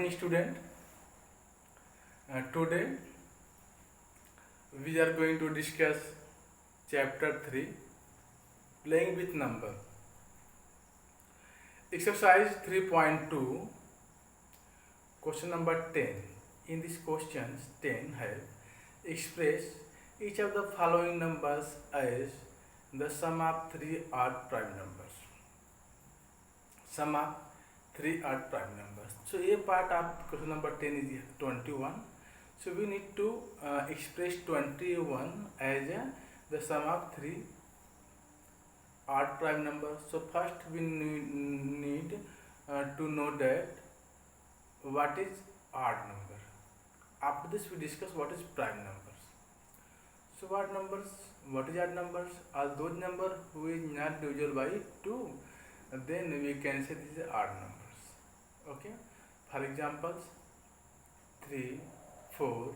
morning, student. Today we are going to discuss chapter 3, playing with number. Exercise 3.2, question number 10. In this questions 10 have express each of the following numbers as the sum of three odd prime numbers. Sum of three odd prime numbers. So a part of question number 10 is 21. So we need to express 21 as the sum of three odd prime numbers. So first we need to know that what is odd number. After this we discuss what is prime numbers. So what is odd numbers? Are those numbers who is not divisible by 2. Then we can say this is odd numbers. Okay. For examples, 3, 4,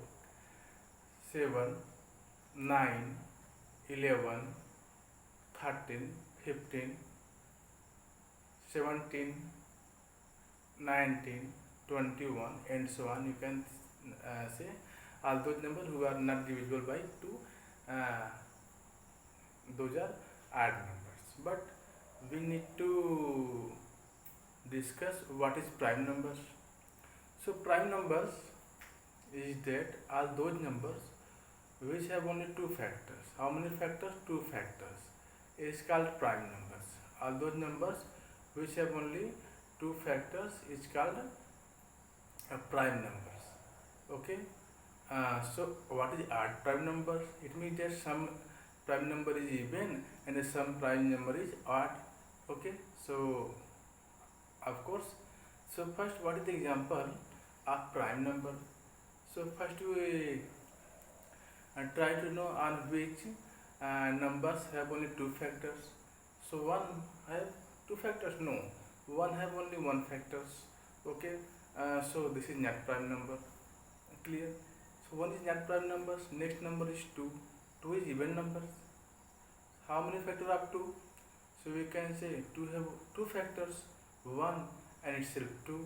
7, 9, 11, 13, 15, 17, 19, 21 and so on. You can say all those numbers who are not divisible by 2, those are odd numbers. But we need to discuss what is prime numbers. So prime numbers is that are those numbers which have only two factors. How many factors? Two factors. Is called prime numbers. All those numbers which have only two factors is called prime numbers. Okay. So what is odd prime numbers? It means that some prime number is even and some prime number is odd. Okay. So of course. So first, what is the example of prime number? So first we try to know on which numbers have only two factors. So one have two factors? No, one have only one factors. Okay. So this is not prime number. Clear? So one is not prime numbers. Next number is 2. 2 is even numbers. How many factors of 2? So we can say 2 have two factors. 1 and itself 2.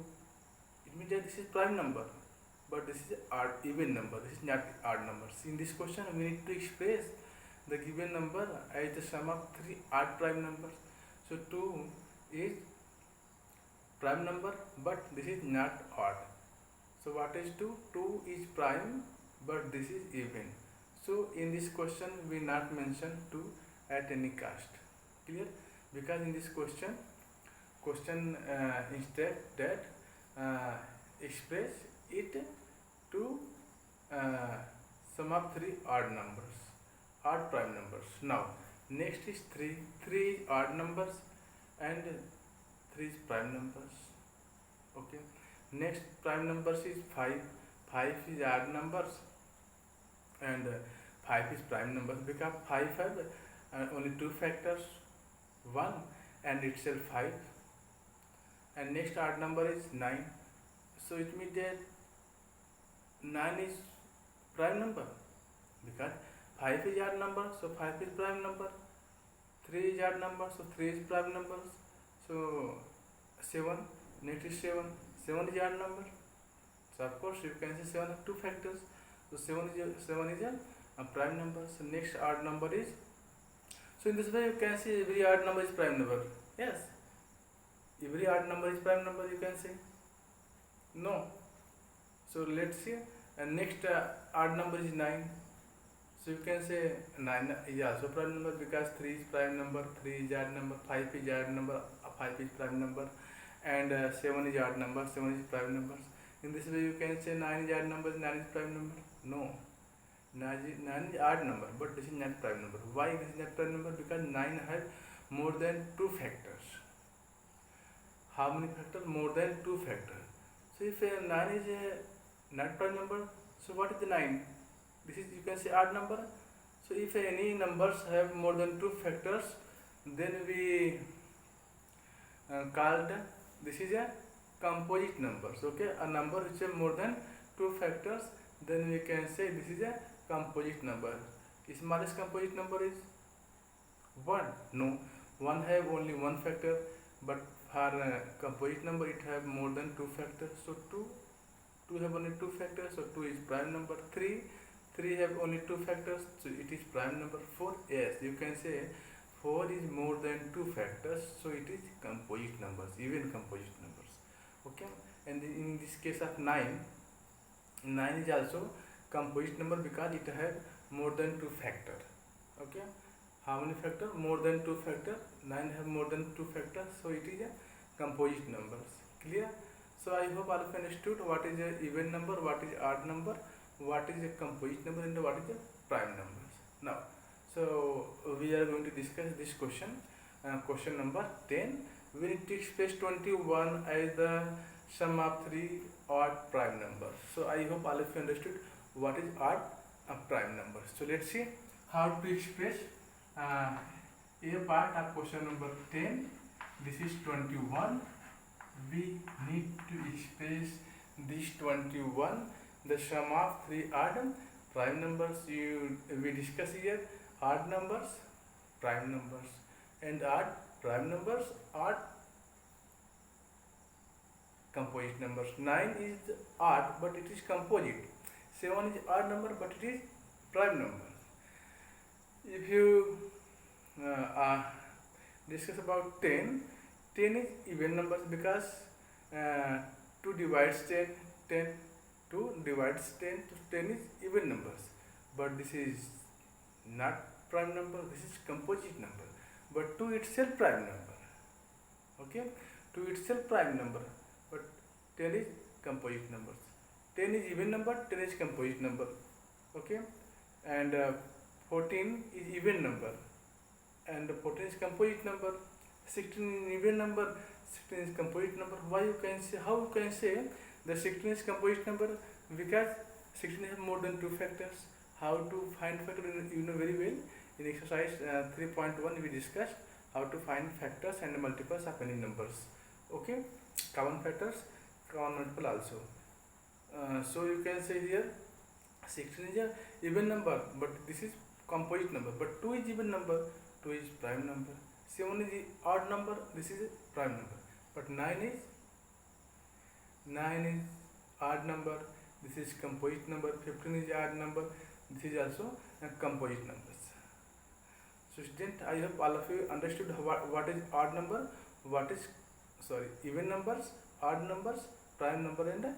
It means that this is prime number, but this is odd even number. This is not odd numbers. In this question we need to express the given number as the sum of three odd prime numbers. So 2 is prime number, but this is not odd. So what is 2? 2 is prime, but this is even. So in this question we not mention 2 at any cost. Clear? Because in this question instead that express it to sum of three odd numbers, odd prime numbers. Now next is 3. 3 is odd numbers and 3 is prime numbers. Okay. Next prime numbers is 5. 5 is odd numbers and 5 is prime numbers because 5 have only two factors, 1 and itself 5. And next odd number is 9. So it means that 9 is prime number because 5 is odd number, so 5 is prime number. 3 is odd number, so 3 is prime number. So 7, next is 7. 7 is odd number. So of course you can say 7 have two factors. So 7 is a prime number. So next odd number is. So in this way you can see every odd number is prime number. Yes. Every odd number is prime number, you can say. No. So let's see. And next odd number is 9. So you can say 9 is also prime number because 3 is prime number, 3 is odd number, 5 is odd number, 5 is prime number, and 7 is odd number, 7 is prime number. In this way you can say 9 is odd number, 9 is prime number. No. 9 is odd number, but this is not prime number. Why this is not prime number? Because 9 has more than two factors. How many factors? More than two factors. So if 9 is not prime number, so what is the 9? This is, you can say, odd number. So if any numbers have more than two factors, then we called this is a composite numbers. Okay, a number which have more than two factors, then we can say this is a composite number. Smallest composite number is 1. No, 1 have only one factor, but for composite number it have more than two factors. So 2 2 have only 2 factors, so 2 is prime number. 3 have only 2 factors, so it is prime number. 4, yes, you can say 4 is more than 2 factors, so it is composite numbers, even composite numbers. Okay, and in this case of 9 is also composite number because it has more than 2 factor. Okay, how many factor? More than 2 factor. 9 have more than 2 factors, so it is a composite numbers. Clear? So I hope all of you understood what is a even number, what is odd number, what is a composite number, and what is a prime numbers. Now, so we are going to discuss this question. Question number 10. We need to express 21 as the sum of 3 odd prime numbers. So I hope all of you understood what is odd prime number. So let's see how to express a part of question number 10. This is 21. We need to express this 21, the sum of 3 odd prime numbers. We discuss here odd numbers, prime numbers, and odd prime numbers, odd composite numbers. 9 is odd but it is composite. 7 is odd number but it is prime number. If you discuss about 10 is even numbers because 2 divides 10, 2 divides 10, so 10 is even numbers, but this is not prime number, this is composite number. But 2 itself prime number. Okay, 2 itself prime number, but 10 is composite numbers. 10 is even number, 10 is composite number. Okay, and 14 is even number and 14 is composite number. 16 is even number, 16 is composite number. Why you can say, how you can say the 16 is composite number? Because 16 has more than 2 factors. How to find factor, you know very well. In exercise 3.1 we discussed how to find factors and multiples of any numbers. Okay, common factors, common multiple also. So you can say here 16 is a even number but this is composite number, but 2 is even number, 2 is prime number. 7 is odd number, this is a prime number, but 9 is odd number, this is composite number. 15 is odd number, this is also a composite numbers. So student, I hope all of you understood what is odd number, what is even numbers, odd numbers, prime number, and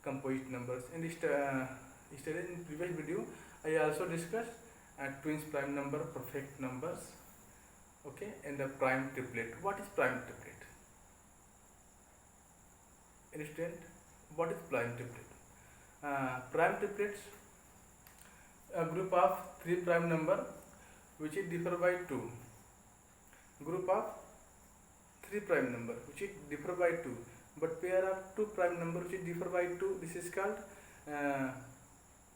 composite numbers. In this in previous video I also discussed twins prime number, perfect numbers. Okay, and the prime triplet. What is prime triplet? Understand what is prime triplet? Prime triplets, a group of 3 prime number which is differ by 2. Group of 3 prime number which is differ by 2, but pair of 2 prime number which is differ by 2, this is called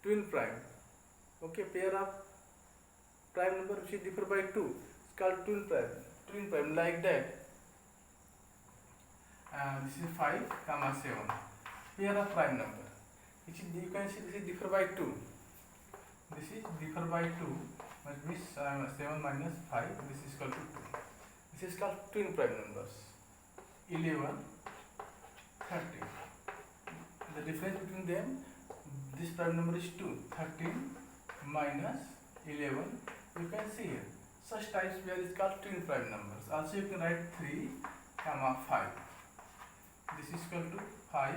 twin prime. Okay, pair of prime number which is differ by 2 is called twin prime, like that. This is 5, 7. Pair of prime number which is, you can see this is differ by 2. This is differ by 2, must be 7 minus 5. This is equal to 2. This is called twin prime numbers. 11, 13. The difference between them, this prime number is 2. 13 minus 11. You can see here. Such types where is called twin prime numbers. Also you can write 3, 5. This is equal to 5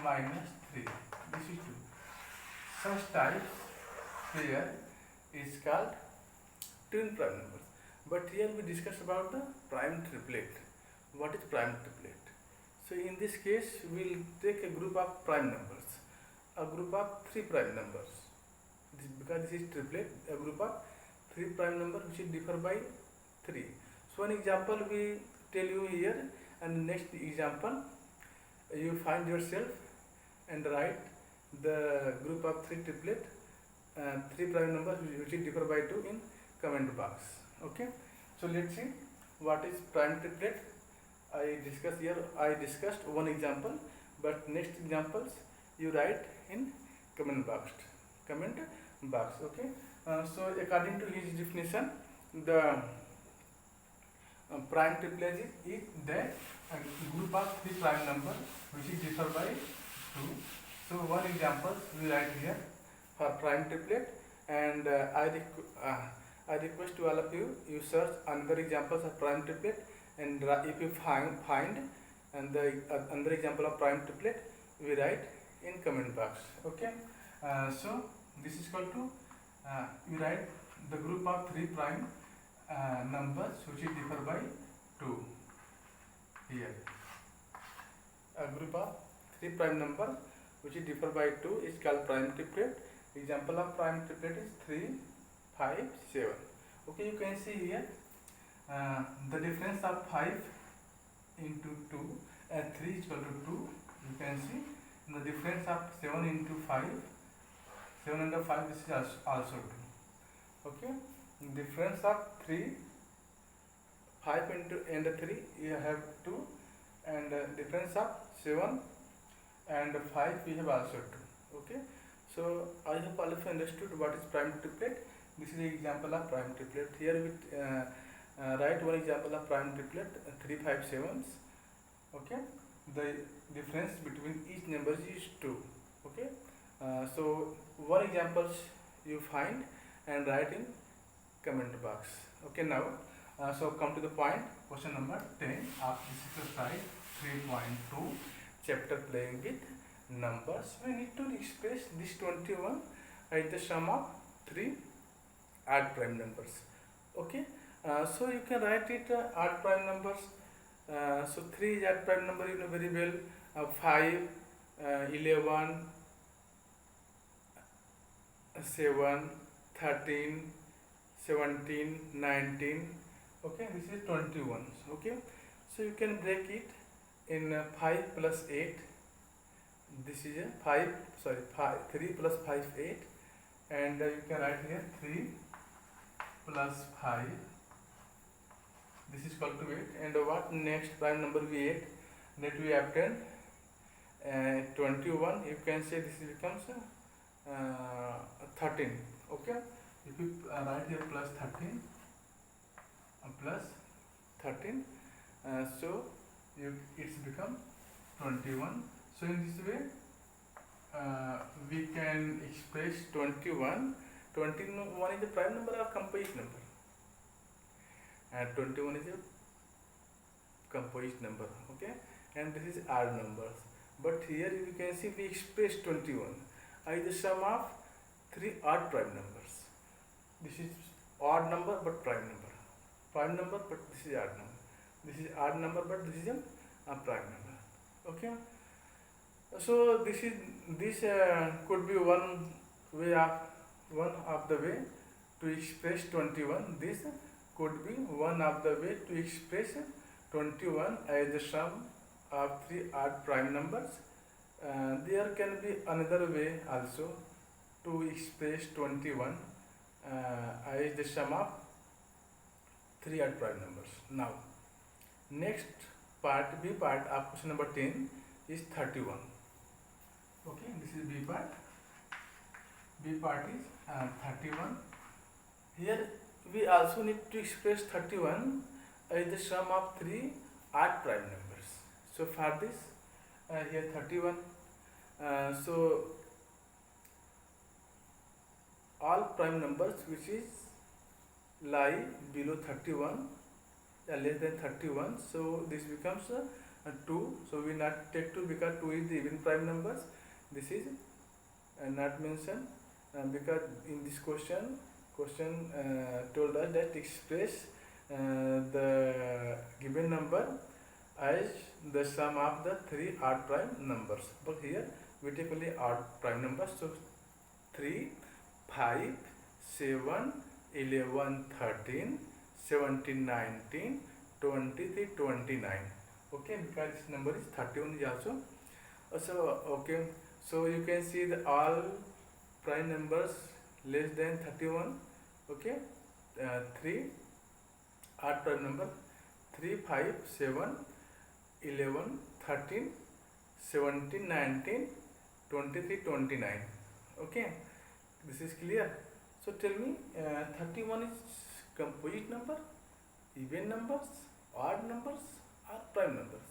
minus 3. This is 2. Such types here is called twin prime numbers. But here we discuss about the prime triplet. What is prime triplet? So in this case we will take a group of prime numbers, a group of 3 prime numbers. Because this is triplet, a group of 3 prime numbers which is differ by 3. So one example we tell you here, and next example you find yourself and write the group of 3 triplet, 3 prime numbers which is differ by 2 in comment box. Okay, so let's see what is prime triplet. I discussed one example, but next examples you write in comment box. Okay, so according to his definition, the prime triplet is that a group of 3 prime number which is differ by 2. So one example we write here for prime triplet, and I request to all of you, you search another examples of prime triplet, and if you find and the another example of prime triplet, we write in comment box. Okay. So this is equal to we write the group of 3 prime numbers which is differ by 2 here. A group of 3 prime number which is differ by 2 is called prime triplet. Example of prime triplet is 3, 5, 7. Okay, you can see here the difference of 5 into 2 and 3 is equal to 2. You can see the difference of 7 into 5, 7 into 5, this is also 2. Okay, difference of 3, 5 into and 3, you have 2, and difference of 7 and 5 we have also 2. Okay, so I have also understood what is prime triplet. This is the example of prime triplet. Here we write one example of prime triplet 3, 5, 7s. Okay, the difference between each number is 2. Okay, so one examples you find and write in comment box. Okay, now so come to the point. Question number 10 of this exercise 3.2, chapter playing with numbers. We need to express this 21 as the sum of 3 odd prime numbers. Okay, so you can write it odd prime numbers. So 3 is odd prime number, you know very well. 5, 11, 7, 13, 17, 19. Okay, this is 21. Okay, so you can break it in 5 plus 8. This is a 3 plus 5, 8, and you can write here 3 plus 5. This is equal to 8. And what next prime number we 8 that we obtain 21. You can say this becomes 13. Okay, if you write here plus 13 plus 13, so it's become 21. So in this way we can express 21. 21 is a prime number or composite number, and 21 is a composite number. Okay, and this is odd numbers, but here you can see we express 21 as the sum of 3 odd prime numbers. This is odd number but prime number, prime number but this is odd number, this is odd number but this is a prime number. Okay, so this could be one of the way to express 21. This could be one of the way to express 21 as the sum of 3 odd prime numbers. There can be another way also to express 21 as the sum of 3 odd prime numbers. Now, next part, B part of question number 10 is 31. Okay, this is B part. B part is 31. Here we also need to express 31 as the sum of 3 odd prime numbers. So for this, here 31. So all prime numbers which is lie below 31, less than 31. So this becomes 2. So we not take 2 because 2 is the even prime numbers. This is not mentioned because in this question told us that express the given number as the sum of the 3 odd prime numbers. But here we take only odd prime numbers. So 3, 5, 7, 11, 13, 17, 19, 23, 29. Okay, because this number is 31 is also okay. So you can see the all prime numbers less than 31. Okay, 3 odd prime number 3, 5, 7, 11, 13, 17, 19, 23, 29. Okay, this is clear. So tell me, 31 is composite number, even numbers, odd numbers, or prime numbers?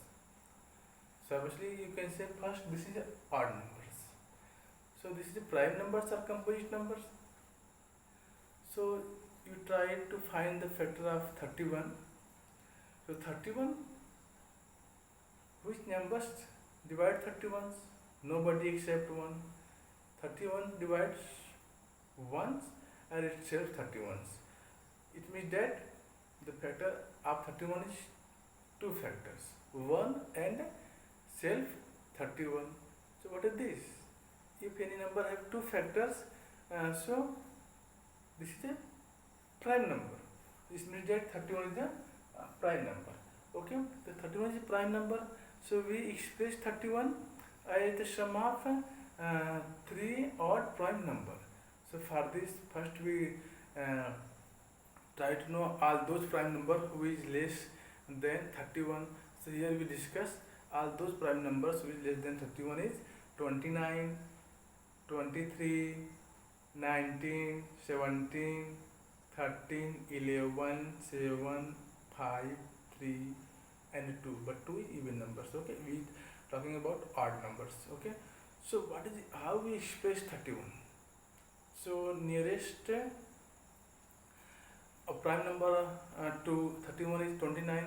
So obviously you can say first this is odd numbers. So this is the prime numbers or composite numbers. So you try to find the factor of 31. So 31, which numbers divide 31s? Nobody except 1. 31 divides 1s and itself 31s. It means that the factor of 31 is two factors, 1 and self 31. So what is this? If any number have two factors, so this is a prime number. This means that 31 is a prime number. Okay, the 31 is a prime number. So we express 31 as the sum of three odd prime number. So for this, first we try to know all those prime number who is less than 31. So here we discuss all those prime numbers which less than 31 is 29, 23, 19, 17, 13, 11, 7, 5, 3 and 2, but 2 is even numbers. Okay, we talking about odd numbers. Okay, so what is how we express 31? So nearest a prime number to 31 is 29.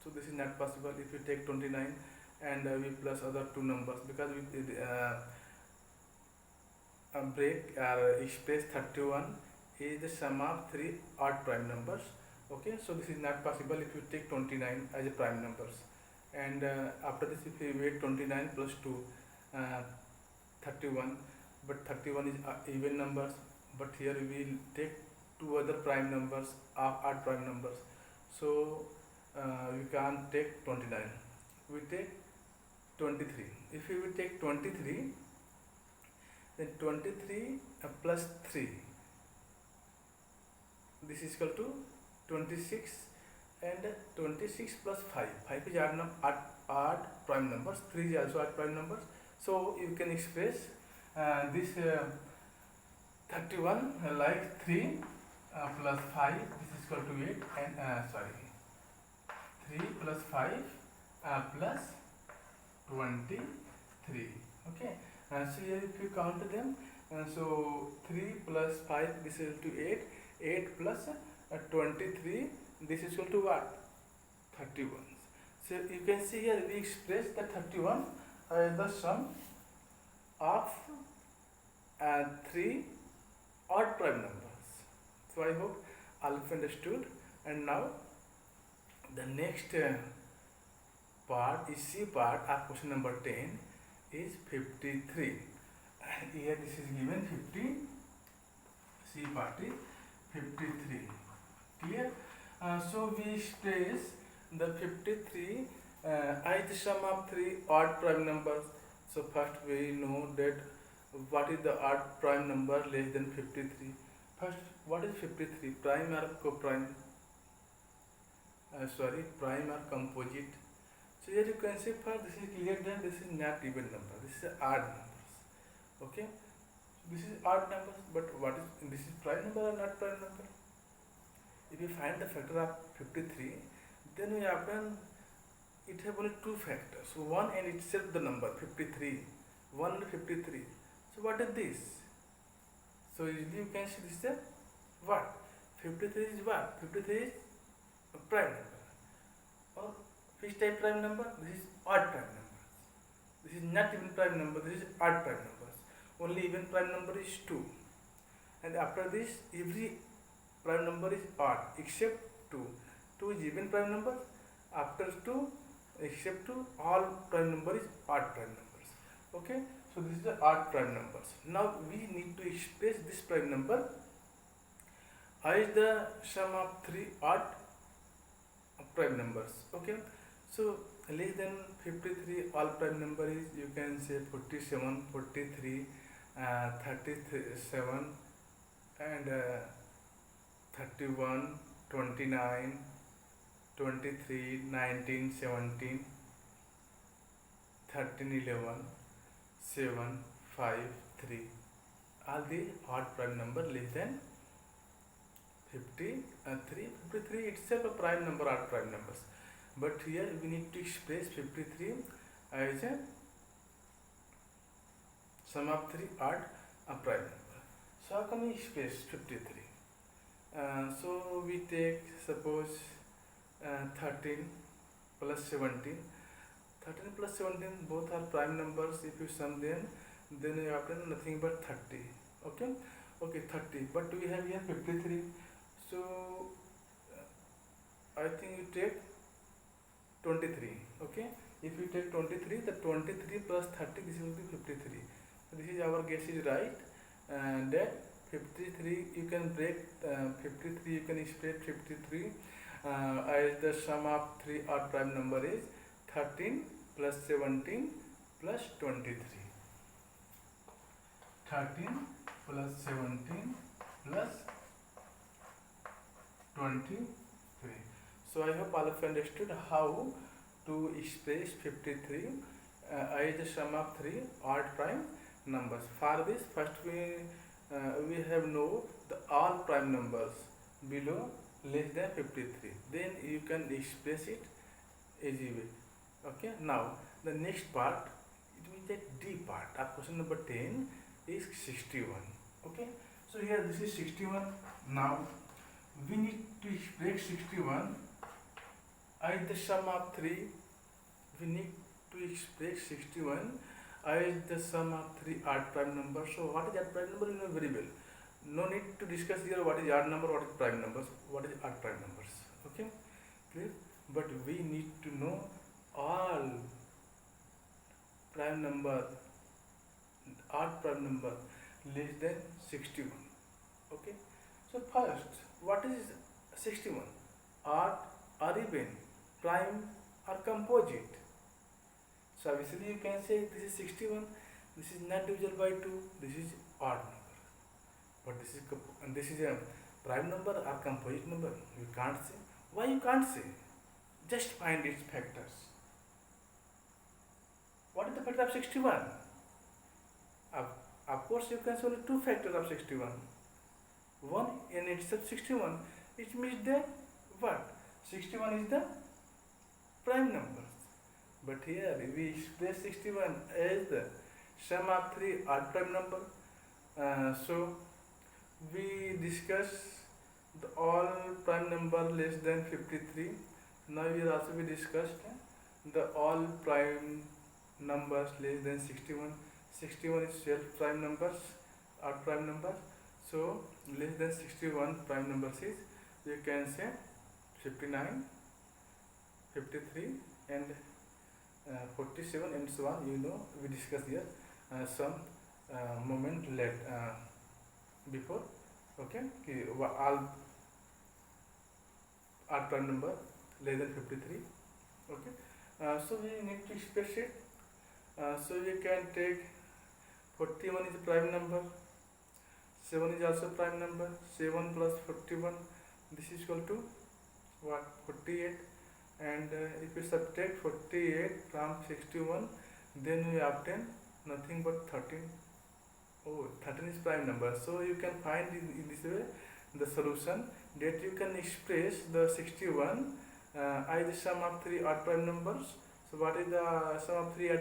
So this is not possible if you take 29 and we plus other two numbers, because we break express 31 is the sum of three odd prime numbers. Okay, so this is not possible if you take 29 as a prime numbers, and after this if we make 29 plus 2 31, but 31 is even numbers, but here we will take two other prime numbers of odd prime numbers. So we can't take 29, we take 23. If we will take 23, then 23 plus 3, this is equal to 26, and 26 plus 5 is odd prime numbers, 3 is also odd prime numbers. So you can express this 31 like 3 plus 5, this is equal to 8, and 3 plus 5 plus 23. Okay, so here if you count them, so 3 plus 5, this is equal to 8, 8 plus 23, this is equal to what? 31. So you can see here we express the 31 as the sum of three odd prime numbers. So I hope all of you understood. And now the next part is C part of question number 10 is 53. Here this is given 50, C part is 53. Clear? So we express the 53 as the sum of three odd prime numbers. So first we know that what is the odd prime number less than 53. First, what is 53? Prime or co-prime? Prime or composite? So here you can see first this is clear that this is not even number. This is odd numbers. Okay, so this is odd numbers, but what is this is prime number or not prime number? If you find the factor of 53, then we happen it have only two factors. One and itself the number 53, 1 and 53. So what is this? So easily you can see this is a what? 53 is what? 53 is a prime number. Or which type prime number? This is odd prime number. This is not even prime number, this is odd prime numbers. Only even prime number is 2. And after this, every prime number is odd except 2. 2 is even prime number. After 2, except 2, all prime number is odd prime numbers. Okay, so this is the odd prime numbers. Now we need to express this prime number as the sum of three odd prime numbers. Okay, so less than 53 all prime number is, you can say 47, 43, 37 and 31, 29, 23, 19, 17, 13, 11, 7, 5, 3. All the odd prime number less than 53. 53 itself a prime number, odd prime numbers. But here we need to express 53 as a sum of 3 odd prime number. So how can we express 53? So we take suppose 13 plus 17. 13 plus 17 both are prime numbers. If you sum them, then you obtain nothing but 30. Okay, okay, 30. But we have here 53. So I think you take 23. Okay, if you take 23, the 23 plus 30, this will be 53. So this is our guess is right, and that 53 you can break 53, you can express 53 as the sum of 3 odd prime number is 13 plus 17 plus 23. 13 plus 17 plus 23. So I hope all of you understood how to express 53 as the sum of 3 odd prime numbers. For this, first we have know the all prime numbers below less than 53. Then you can express it easy way. Okay. Now the next part, it means that D part of question number 10 is 61. Okay. So here this is 61. Now we need to express 61 as the sum of 3. We need to express 61 as the sum of 3 odd prime numbers. So what is odd prime number? You know very well. No need to discuss here what is odd number, what is prime numbers, what is odd prime numbers. Okay, clear? But we need to know all prime number, odd prime number less than 61. Okay, so first, what is 61? Odd or even, prime or composite? So obviously you can say this is 61, this is not divisible by 2, this is odd number. But this is a prime number or composite number. You can't say. Why you can't say? Just find its factors. What is the factor of 61? Of course you can say only two factors of 61. One in itself 61. It means that what? 61 is the prime number. But here we express 61 as the sum of 3 odd prime number. So we discuss the all prime number less than 53. Now we also we discussed the all prime numbers less than 61. 61 is self prime numbers, odd prime numbers. So less than 61 prime numbers is, you can say 59, 53 and 47 and so on. You know, we discussed here some moment before. Okay, all odd prime number less than 53. Okay, so we need to express it. So we can take 41 is a prime number, 7 is also prime number. 7 plus 41, this is equal to what? 48. And if we subtract 48 from 61, then we obtain nothing but 13. Oh, 13 is prime number. So you can find in this way the solution, that you can express the 61 as the sum of 3 odd prime numbers. So what is the sum of 3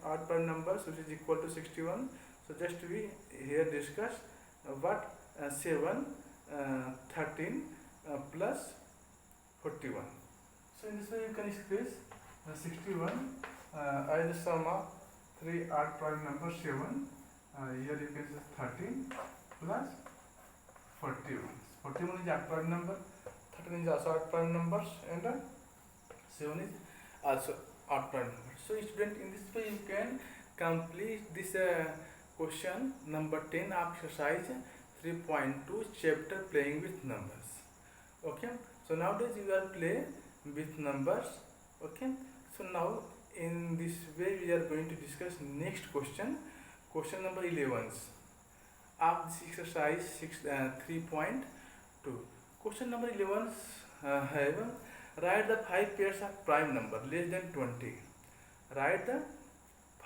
odd prime numbers, which is equal to 61? So just we here discuss what 7, 13 plus 41. So in this way you can express 61 as the sum of 3 odd prime number 7. Here you can say 13 plus 41. 41 is odd prime number, 13 is also odd prime numbers, and 7 is also odd prime number. So student, in this way you can complete this question number 10 of exercise 3.2 chapter playing with numbers. Okay, so nowadays you are play with numbers. Okay, so now in this way we are going to discuss next question, question number 11 of this exercise 3.2. Question number 11 have write the 5 pairs of prime number less than 20. Write the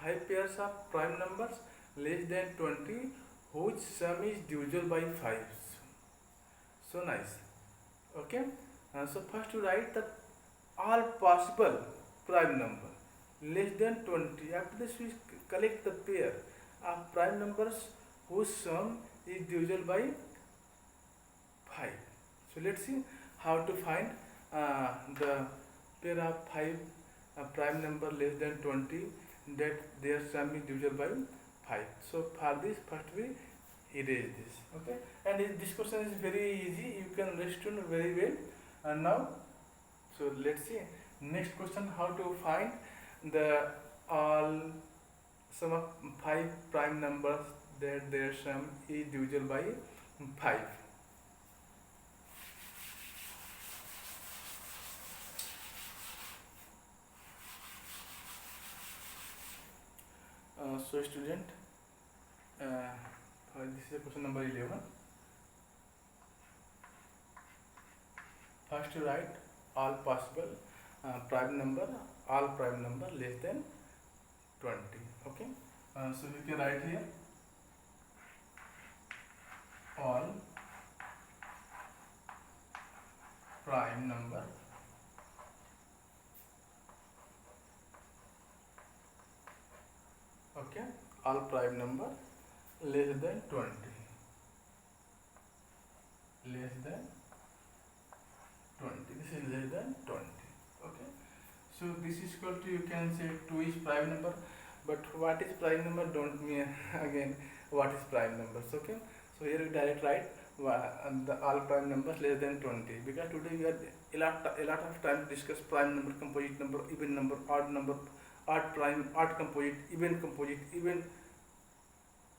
5 pairs of prime numbers less than 20 whose sum is divisible by 5. So nice. Okay, so first you write the all possible prime number less than 20. After this we collect the pair of prime numbers whose sum is divisible by 5. So let's see how to find the pair of 5 prime number less than 20 that their sum is divisible by 5. So for this first we erase this. Okay, and this question is very easy, you can understand very well. And now, so let's see next question, how to find the all sum of 5 prime numbers that their sum is divisible by 5. So student, this is question number 11. First you write all possible prime number, all prime number less than 20. Okay, so you can write here all prime number okay, all prime number less than 20, less than 20, this is less than 20. Okay, so this is equal to, you can say 2 is prime number, but what is prime number, don't mean again what is prime numbers. Okay, so here we direct write the all prime numbers less than 20, because today we had a lot of time to discuss prime number, composite number, even number, odd number, odd prime, odd composite,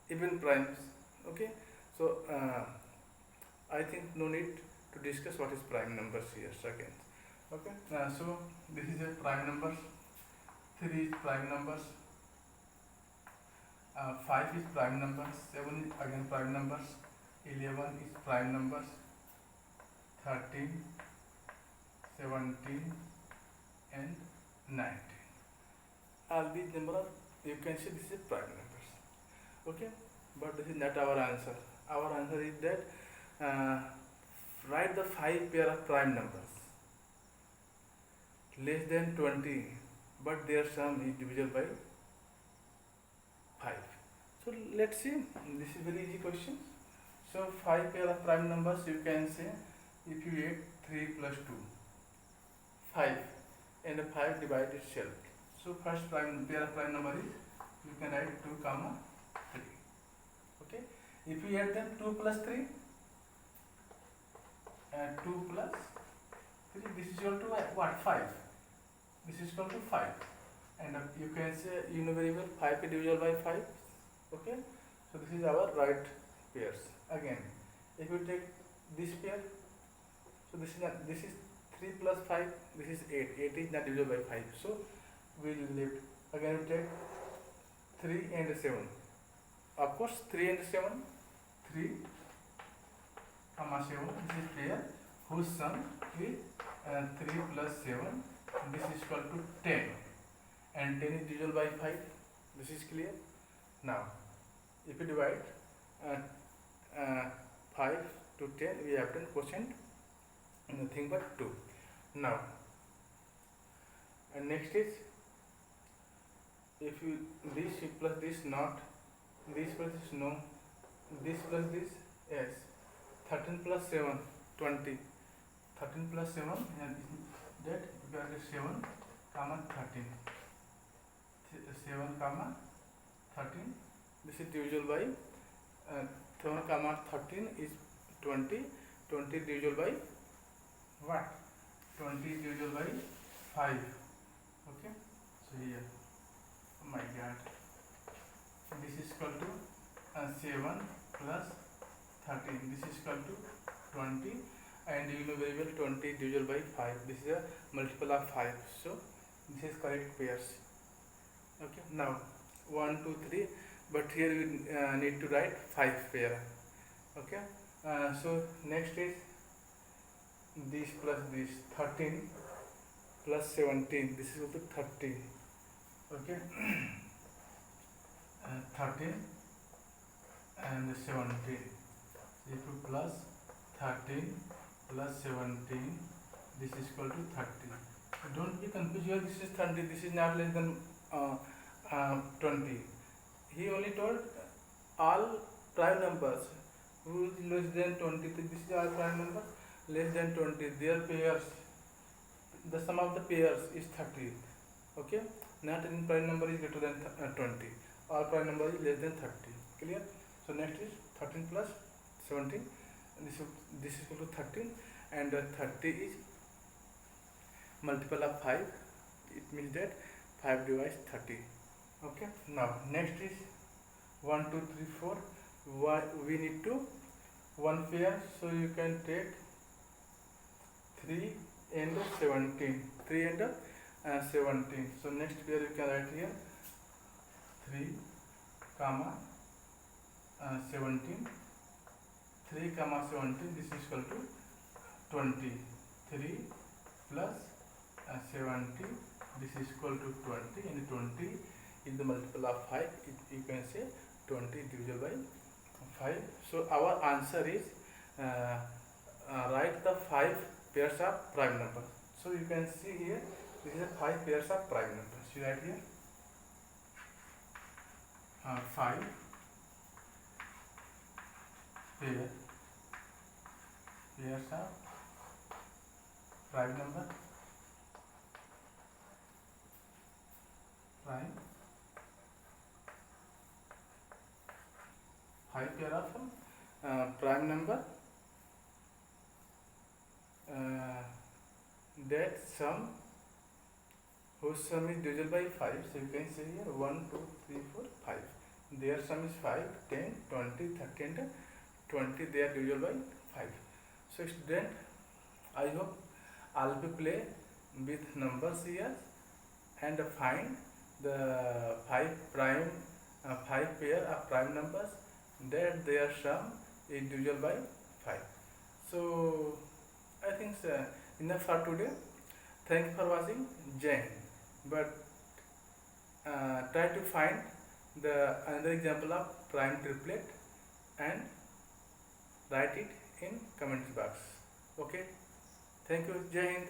even primes. Okay, so I think no need to discuss what is prime numbers here again. Okay, so this is a prime numbers, 3 is prime numbers, 5 is prime numbers, 7 is again prime numbers, 11 is prime numbers, 13, 17 and 19. All these numbers you can see this is prime numbers. Okay, but this is not our answer. Our answer is that write the 5 pair of prime numbers less than 20 but their sum is divisible by 5. So let's see, this is very easy question. So 5 pair of prime numbers, you can say if you add 3 plus 2, 5, and 5 divide itself. So first prime pair of prime number is, you can write 2 comma 3. Okay, if you add them 2 plus 3 and 2 plus 3, this is equal to what, 5. This is equal to 5, and you can say, you know very well, 5 is divisible by 5. Okay, so this is our right pairs. Again, if you take this pair, so this is 3 plus 5, this is 8. 8 is not divisible by 5, so we will leave. Again we take 3 and 7. Of course 3 and 7, 3 comma 7, this is pair whose sum is 3 plus 7, this is equal to 10, and 10 is divisible by 5. This is clear. Now if you divide 5 to 10, we have done quotient, nothing but 2. Now and next is, if you this plus this not, this plus this no, this plus this yes, 13 plus 7 20, 13 plus 7, and that we got 7 comma 13, 7 comma 13, this is divisible by 7 comma 13 is 20, 20 divisible by what, 20 divisible by 5. Okay, so here, oh my god, this is equal to 7 plus 13, this is equal to 20, and you know very well 20 divisible by 5, this is a multiple of 5, so this is correct pairs. Okay, now 1 2 3, but here we need to write 5 pair. Okay, so next is this plus this, 13 plus 17, this is equal to 30. Okay, 13 and 17, if you plus 13 plus 17, this is equal to 30. Don't be confused here, this is 30, this is not less than uh, 20. He only told all prime numbers who is less than 20. This is all prime number less than 20. Their pairs, the sum of the pairs is 30. Okay, not in prime number is greater than 20. All prime number is less than 30. Clear? So next is 13 plus 17. This is equal to 13, and 30 is multiple of 5. It means that 5 divides 30. Okay, now next is 1 2 3 4. We need to one pair, so you can take 3 and 17. 3 and 17. So next pair you can write here 3 comma 17. 3 comma 17, this is equal to 20. 3 plus 70, this is equal to 20, and 20 is the multiple of 5. You can say 20 divided by 5. So our answer is write the 5 pairs of prime numbers. So you can see here, this is 5 pairs of prime numbers. You write here 5 pairs of prime number, prime 5 pair of prime number that sum, whose sum is divisible by 5. So you can say here 1 2 3 4 5. Their sum is 5, 10, 20, 30 and 20. They are divisible by 5. So student, I hope I'll be play with numbers here and find the 5 pair of prime numbers that their sum is divisible by 5. So I think enough for today. Thank you for watching. Jai Hind. But try to find the another example of prime triplet and write it in comment box. Okay, thank you. Jai Hind.